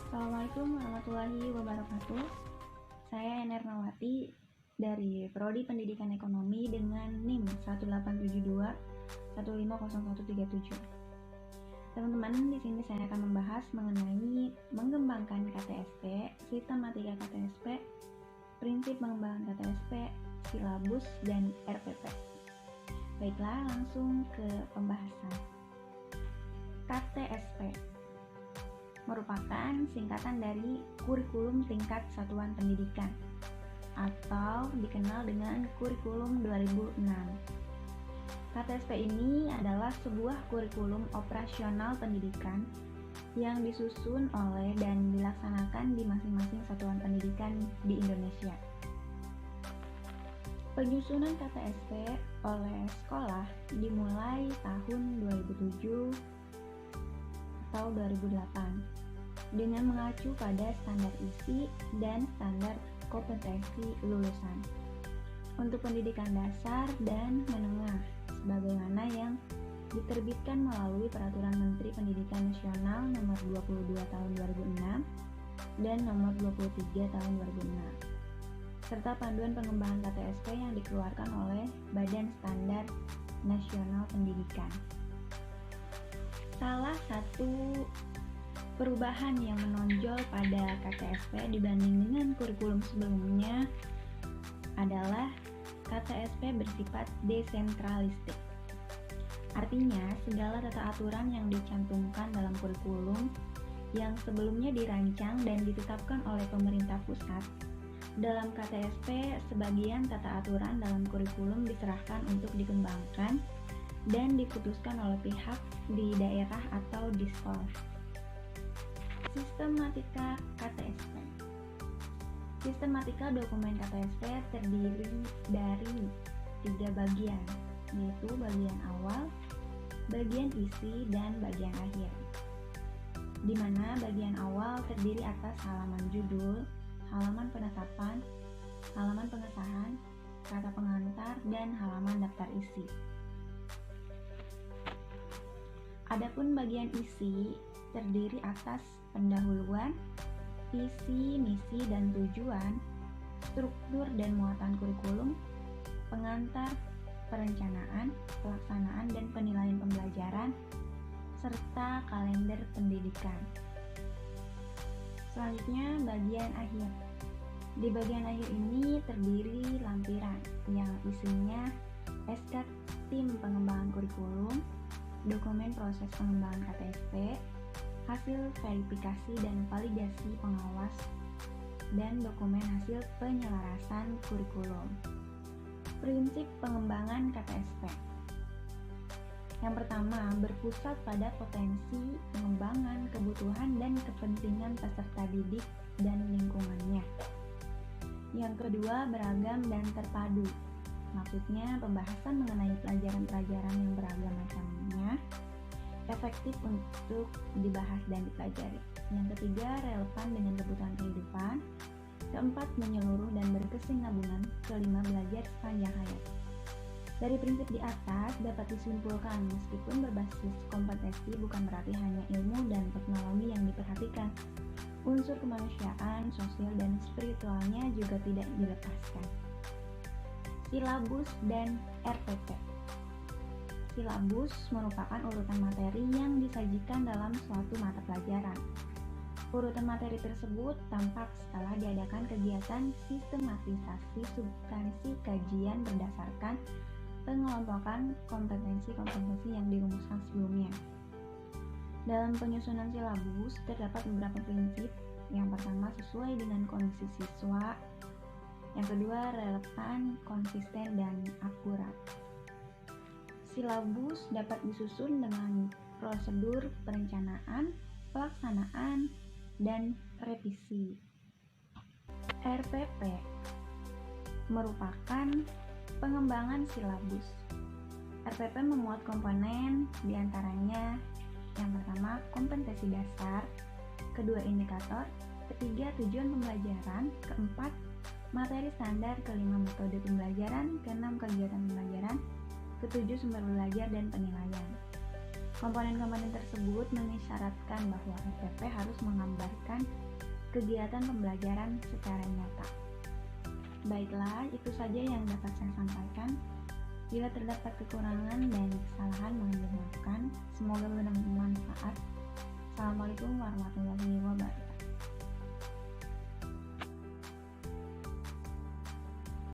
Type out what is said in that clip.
Assalamualaikum warahmatullahi wabarakatuh. Saya Ener Nawati dari Prodi Pendidikan Ekonomi dengan NIM 1872150137. Teman-teman, di sini saya akan membahas mengenai mengembangkan KTSP, sistematika KTSP, prinsip pengembangan KTSP, silabus, dan RPP. Baiklah, langsung ke pembahasan. KTSP merupakan singkatan dari Kurikulum Tingkat Satuan Pendidikan atau dikenal dengan Kurikulum 2006. KTSP ini adalah sebuah kurikulum operasional pendidikan yang disusun oleh dan dilaksanakan di masing-masing satuan pendidikan di Indonesia. Penyusunan KTSP oleh sekolah dimulai tahun 2007 atau 2008 dengan mengacu pada standar isi dan standar kompetensi lulusan untuk pendidikan dasar dan menengah sebagaimana yang diterbitkan melalui Peraturan Menteri Pendidikan Nasional Nomor 22 Tahun 2006 dan Nomor 23 Tahun 2006 serta panduan pengembangan KTSP yang dikeluarkan oleh Badan Standar Nasional Pendidikan. Salah satu perubahan yang menonjol pada KTSP dibanding dengan kurikulum sebelumnya adalah KTSP bersifat desentralistik. Artinya, segala tata aturan yang dicantumkan dalam kurikulum yang sebelumnya dirancang dan ditetapkan oleh pemerintah pusat, dalam KTSP sebagian tata aturan dalam kurikulum diserahkan untuk dikembangkan dan diputuskan oleh pihak di daerah atau di sekolah. Sistematika KTSP. Sistematika dokumen KTSP terdiri dari 3 bagian, yaitu bagian awal, bagian isi, dan bagian akhir. Di mana bagian awal terdiri atas halaman judul, halaman penetapan, halaman pengesahan, kata pengantar, dan halaman daftar isi. Adapun bagian isi terdiri atas pendahuluan, visi, misi, dan tujuan, struktur dan muatan kurikulum, pengantar, perencanaan, pelaksanaan, dan penilaian pembelajaran, serta kalender pendidikan. Selanjutnya, bagian akhir. Di bagian akhir ini terdiri lampiran yang isinya SK tim pengembangan kurikulum, dokumen proses pengembangan KTSP, hasil verifikasi dan validasi pengawas, dan dokumen hasil penyelarasan kurikulum. Prinsip pengembangan KTSP. Yang pertama, berpusat pada potensi pengembangan, kebutuhan, dan kepentingan peserta didik dan lingkungannya. Yang kedua, beragam dan terpadu. Maksudnya, pembahasan mengenai pelajaran-pelajaran yang beragam macamnya efektif untuk dibahas dan dipelajari. Yang ketiga, relevan dengan kebutuhan kehidupan. Keempat, menyeluruh dan berkesinambungan. Kelima, belajar sepanjang hayat. Dari prinsip di atas dapat disimpulkan meskipun berbasis kompetensi bukan berarti hanya ilmu dan teknologi yang diperhatikan. Unsur kemanusiaan, sosial, dan spiritualnya juga tidak dilepaskan. Silabus dan RPP. Silabus merupakan urutan materi yang disajikan dalam suatu mata pelajaran. Urutan materi tersebut tampak setelah diadakan kegiatan sistematisasi substansi kajian berdasarkan pengelompokan kompetensi-kompetensi yang dirumuskan sebelumnya. Dalam penyusunan silabus terdapat beberapa prinsip. Yang pertama, sesuai dengan kondisi siswa. Yang kedua, relevan, konsisten, dan akurat. Silabus dapat disusun dengan prosedur perencanaan, pelaksanaan, dan revisi. RPP merupakan pengembangan silabus. RPP memuat komponen diantaranya yang pertama kompetensi dasar, kedua indikator, ketiga tujuan pembelajaran, keempat materi standar, kelima metode pembelajaran, keenam kegiatan pembelajaran, ketujuh sumber belajar dan penilaian. Komponen-komponen tersebut mengisyaratkan bahwa RPP harus menggambarkan kegiatan pembelajaran secara nyata. Baiklah, itu saja yang dapat saya sampaikan. Bila terdapat kekurangan dan kesalahan, mohon dimaafkan. Semoga bermanfaat. Assalamualaikum warahmatullahi wabarakatuh.